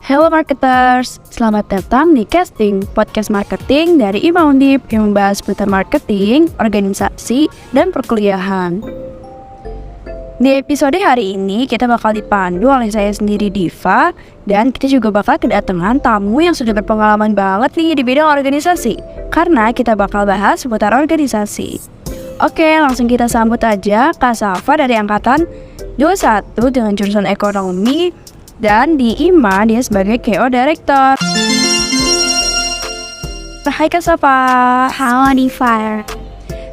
Hello marketers, selamat datang di Casting, podcast marketing dari IMA Undip yang membahas seputar marketing, organisasi, dan perkuliahan. Di episode hari ini kita bakal dipandu oleh saya sendiri Diva, dan kita juga bakal kedatangan tamu yang sudah berpengalaman banget nih di bidang organisasi, karena kita bakal bahas seputar organisasi. Oke, langsung kita sambut aja Kak Safa dari angkatan 21 dengan jurusan ekonomi, dan di IMA dia sebagai KO Director. Hai Kak Safa. Halo Diva.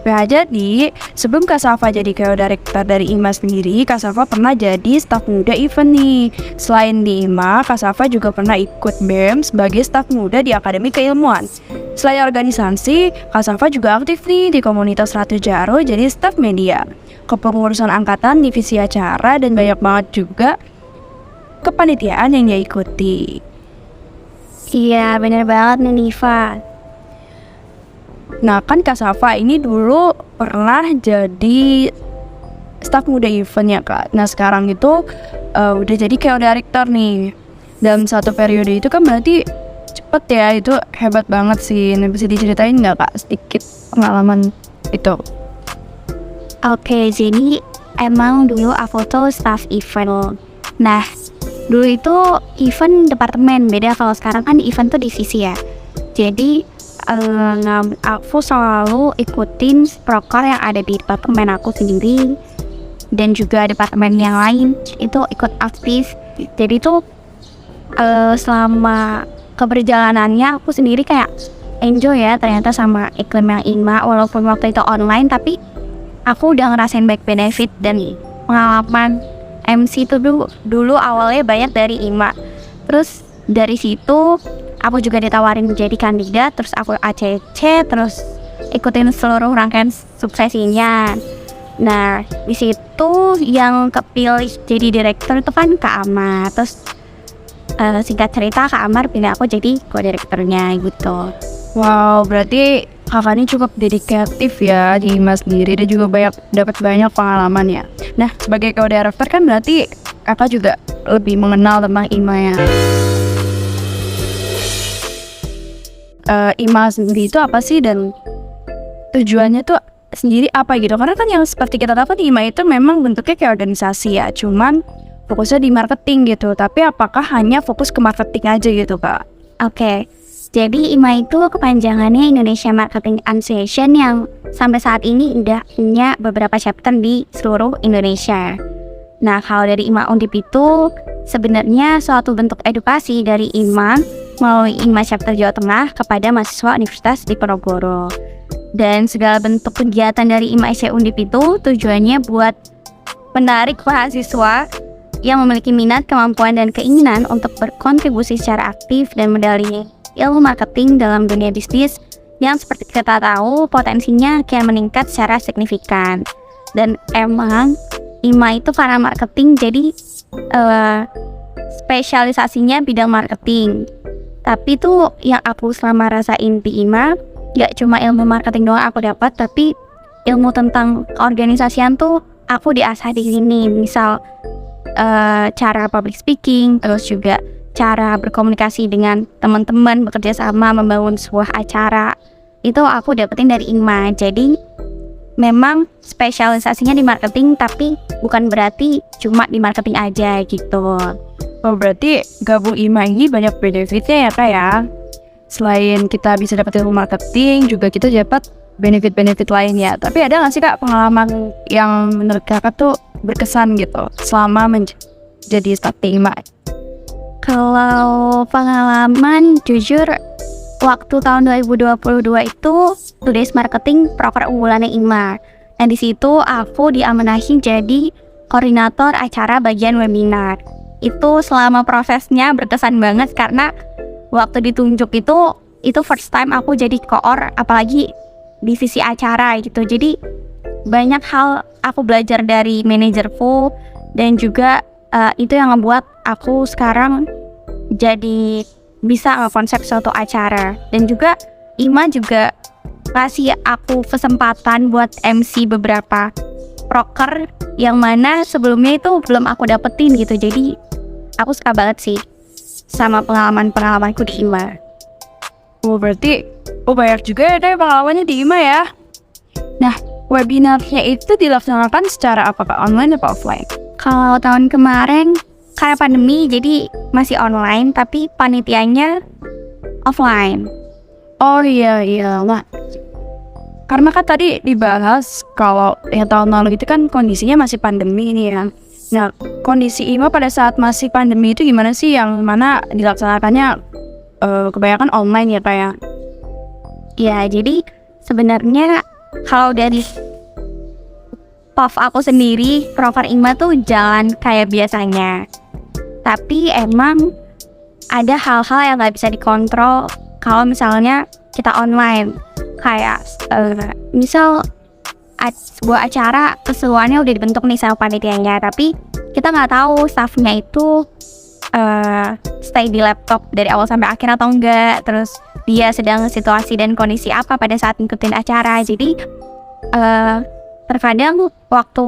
Nah, jadi sebelum Kak Safa jadi KO Director dari IMA sendiri, Kak Safa pernah jadi staf muda event nih. Selain di IMA, Kak Safa juga pernah ikut BEM sebagai staf muda di Akademi Keilmuan. Selain organisasi, Kak Safa juga aktif nih di komunitas Ratu Jaro jadi staf media, kepengurusan angkatan, divisi acara, dan banyak banget juga kepanitiaan yang dia ikuti. Iya, bener banget nih Diva. Nah, kan Kak Safa ini dulu pernah jadi staf muda event ya Kak. Nah, sekarang itu udah jadi KO Director nih. Dalam satu periode itu kan berarti cepet ya, itu hebat banget sih. Nah, bisa diceritain nggak Kak sedikit pengalaman itu? Oke, jadi emang dulu aku tuh staf event. Nah, dulu itu event departemen, beda kalau sekarang kan event tuh divisi ya. Jadi aku selalu ikutin proker yang ada di departemen aku sendiri dan juga departemen yang lain itu ikut aktif. Jadi tuh selama keberjalanannya aku sendiri kayak enjoy ya ternyata sama iklim yang IMA, walaupun waktu itu online tapi aku udah ngerasain baik benefit dan pengalaman MC itu dulu awalnya banyak dari IMA. Terus dari situ aku juga ditawarin menjadi kandidat, terus aku ACC, terus ikutin seluruh rangkaian suksesinya. Nah, di situ yang kepilih jadi direktur itu kan Kak Amar. Terus singkat cerita Kak Amar pilih aku jadi co-direkturnya gitu. Wow, berarti kakak ini cukup dedikatif ya di IMA sendiri dan juga dapat banyak pengalaman ya. Nah, sebagai co-director kan berarti kakak juga lebih mengenal tentang IMA ya. IMA sendiri itu apa sih dan tujuannya tuh sendiri apa gitu? Karena kan yang seperti kita tahu kan IMA itu memang bentuknya kayak organisasi ya, cuman fokusnya di marketing gitu. Tapi apakah hanya fokus ke marketing aja gitu Kak? Oke, jadi IMA itu kepanjangannya Indonesia Marketing Association yang sampai saat ini udah punya beberapa chapter di seluruh Indonesia. Nah, kalau dari IMA Undip itu sebenarnya suatu bentuk edukasi dari IMA melalui IMA chapter Jawa Tengah kepada mahasiswa Universitas Diponegoro. Dan segala bentuk kegiatan dari IMA SC Undip itu tujuannya buat menarik mahasiswa yang memiliki minat, kemampuan, dan keinginan untuk berkontribusi secara aktif dan mendalami ilmu marketing dalam dunia bisnis yang seperti kita tahu potensinya kian meningkat secara signifikan. Dan emang IMA itu karena marketing jadi spesialisasinya bidang marketing. Tapi tuh yang aku selama rasain di IMA gak cuma ilmu marketing doang aku dapat, tapi ilmu tentang organisasian tuh aku diasah di sini. Misal cara public speaking, terus juga cara berkomunikasi dengan teman-teman, bekerja sama membangun sebuah acara. Itu aku dapetin dari IMA. Jadi memang spesialisasinya di marketing, tapi bukan berarti cuma di marketing aja gitu. Oh, berarti gabung IMA ini banyak benefitnya ya Kak ya. Selain kita bisa dapat ilmu marketing, juga kita dapat benefit-benefit lainnya. Tapi ada nggak sih Kak pengalaman yang menurut Kakak tuh berkesan gitu selama menjadi staf di IMA? Kalau pengalaman, jujur waktu tahun 2022 itu Today's Marketing proker unggulannya IMA. Dan di situ aku diamanahi jadi koordinator acara bagian webinar. Itu selama prosesnya berkesan banget karena waktu ditunjuk itu first time aku jadi koor, apalagi divisi acara gitu. Jadi banyak hal aku belajar dari manajerku dan juga itu yang ngebuat aku sekarang jadi bisa ngekonsep suatu acara. Dan juga IMA juga kasih aku kesempatan buat MC beberapa proker yang mana sebelumnya itu belum aku dapetin gitu. Jadi aku suka banget sih sama pengalamanku di IMA. Berarti banyak juga ya deh pengalamannya di IMA ya. Nah, webinarnya itu dilaksanakan secara apakah online atau offline? Kalau tahun kemarin karena pandemi jadi masih online, tapi panitianya offline. Oh iya, nah. Karena kan tadi dibahas kalau yang tahun lalu itu kan kondisinya masih pandemi nih ya. Nah, kondisi IMA pada saat masih pandemi itu gimana sih, yang mana dilaksanakannya kebanyakan online ya kayak? Ya, jadi sebenarnya kalau dari POV aku sendiri, proker IMA tuh jalan kayak biasanya. Tapi emang ada hal-hal yang nggak bisa dikontrol kalau misalnya kita online. Kayak misal sebuah acara keseluruhannya udah dibentuk nih sama panitianya, tapi kita nggak tahu staffnya itu stay di laptop dari awal sampai akhir atau enggak, terus dia sedang situasi dan kondisi apa pada saat ngikutin acara. Jadi terkadang waktu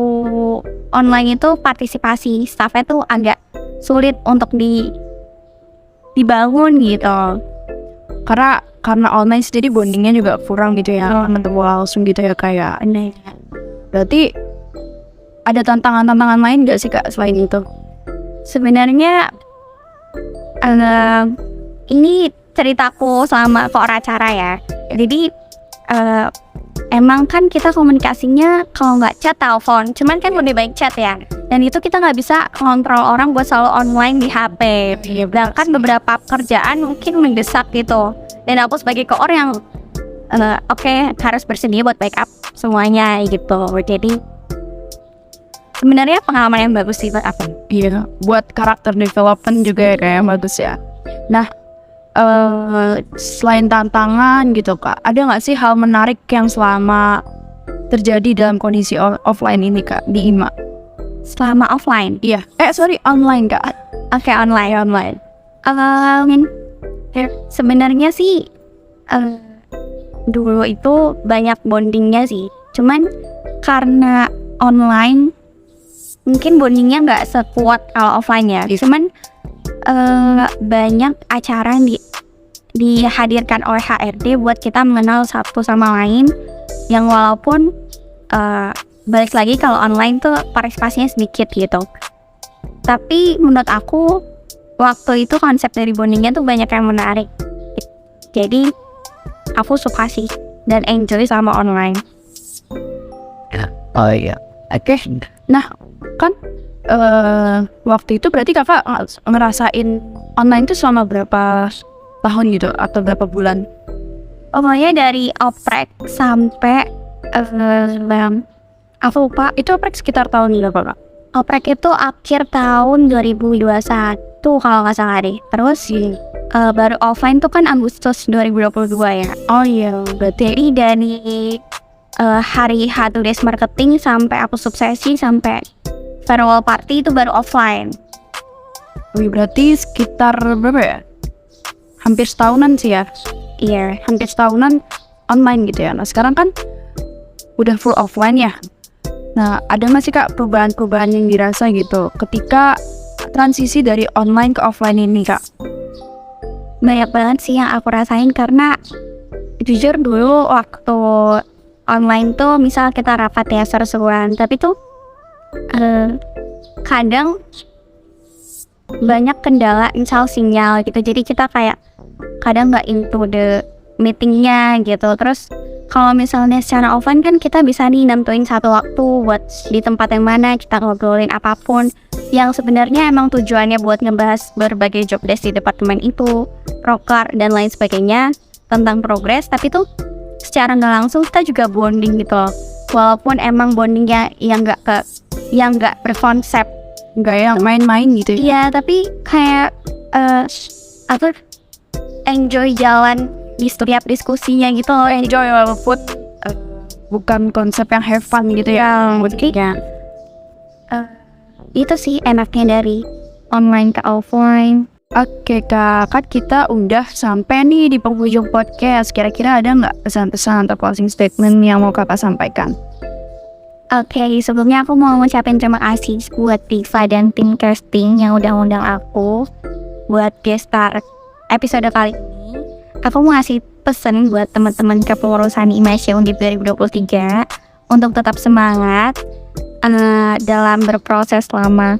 online itu partisipasi staffnya tuh agak sulit untuk dibangun gitu. Karena online sendiri bondingnya juga kurang gitu ya, ketemu langsung gitu ya kayak. Berarti ada tantangan-tantangan lain gak sih Kak selain itu? Sebenarnya ini ceritaku selama koor acara ya. Jadi emang kan kita komunikasinya kalau nggak chat telepon, cuman kan lebih baik chat ya. Dan itu kita nggak bisa kontrol orang buat selalu online di HP. Sedangkan beberapa pekerjaan mungkin mendesak gitu. Dan aku sebagai koor yang harus bersedia buat backup semuanya gitu. Jadi sebenarnya pengalaman yang bagus sih buat apa? Iya, buat karakter development juga ya kayak bagus ya. Nah, selain tantangan gitu Kak, ada nggak sih hal menarik yang selama terjadi dalam kondisi offline ini Kak di IMA? Selama offline? Iya, online Kak. Oke, online. Sebenarnya sih dulu itu banyak bondingnya sih. Cuman karena online mungkin bondingnya nggak sekuat kalau offline ya. Cuman banyak acara yang dihadirkan oleh HRD buat kita mengenal satu sama lain, yang walaupun balik lagi kalau online tuh partisipasinya sedikit gitu. Tapi menurut aku waktu itu konsep dari bondingnya tuh banyak yang menarik. Jadi aku suka sih dan enjoy sama online. Oh iya, oke. Nah kan waktu itu berarti Kakak ngerasain online itu selama berapa tahun gitu atau berapa bulan? Pokoknya dari oprek sampai aku lupa. Itu oprek sekitar tahun berapa Kak? Oprek itu akhir tahun 2021 kalau nggak salah deh. Terus baru offline tuh kan Agustus 2022 ya. Oh iya, berarti jadi dari hari H2Days marketing sampai aku suksesi sampai farewell party itu baru offline. Wih, berarti sekitar berapa ya? Hampir setahunan sih ya. Iya, hampir setahunan online gitu ya. Nah sekarang kan udah full offline ya. Nah ada nggak sih Kak perubahan-perubahan yang dirasa gitu ketika transisi dari online ke offline ini Kak? Banyak banget sih yang aku rasain, karena jujur dulu waktu online tuh misal kita rapat ya seru-seruan, tapi tuh kadang banyak kendala misal sinyal gitu, jadi kita kayak kadang nggak into the meetingnya gitu. Terus kalau misalnya secara offline kan kita bisa nih nentuin satu waktu buat di tempat yang mana kita ngobrolin apapun yang sebenarnya emang tujuannya buat ngebahas berbagai job desk di departemen itu, proker dan lain sebagainya tentang progres. Tapi tuh secara nggak langsung kita juga bonding gitu loh. Walaupun emang bondingnya yang nggak berkonsep, nggak yang main-main gitu ya. Iya, tapi kayak aku enjoy jalan di setiap diskusinya gitu loh. Enjoy walaupun bukan konsep yang have fun gitu ya. Jadi itu sih enaknya dari online ke offline. Oke Kak, kan kita udah sampai nih di penghujung podcast. Kira-kira ada nggak pesan-pesan atau closing statement yang mau Kakak sampaikan? Oke, sebelumnya aku mau ngucapin terima kasih buat Diva dan tim casting yang udah undang aku buat guest star episode kali ini, aku mau ngasih pesan buat teman-teman kepengurusan IMAISya Undip 2023 untuk tetap semangat dalam berproses selama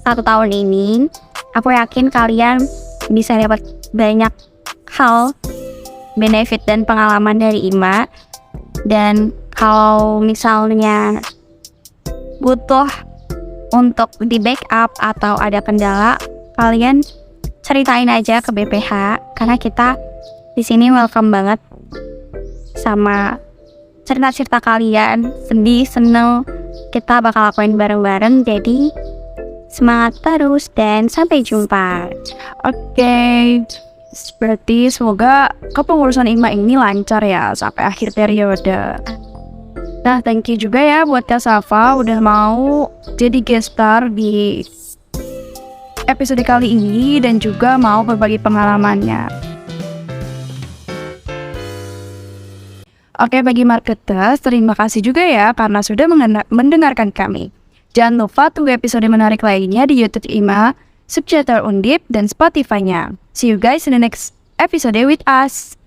1 tahun ini. Aku yakin kalian bisa dapat banyak hal, benefit dan pengalaman dari IMA. Dan kalau misalnya butuh untuk di backup atau ada kendala, kalian ceritain aja ke BPH karena kita di sini welcome banget sama cerita-cerita kalian, sedih, seneng, kita bakal lakuin bareng-bareng. Jadi semangat terus dan sampai jumpa. Oke, berarti semoga kepengurusan IMA ini lancar ya sampai akhir periode. Nah, thank you juga ya buat Kak Safa udah mau jadi guest star di episode kali ini dan juga mau berbagi pengalamannya. Oke, bagi marketers, terima kasih juga ya karena sudah mendengarkan kami. Jangan lupa tunggu episode menarik lainnya di YouTube IMA, Subchapter Undip, dan Spotify-nya. See you guys in the next episode with us.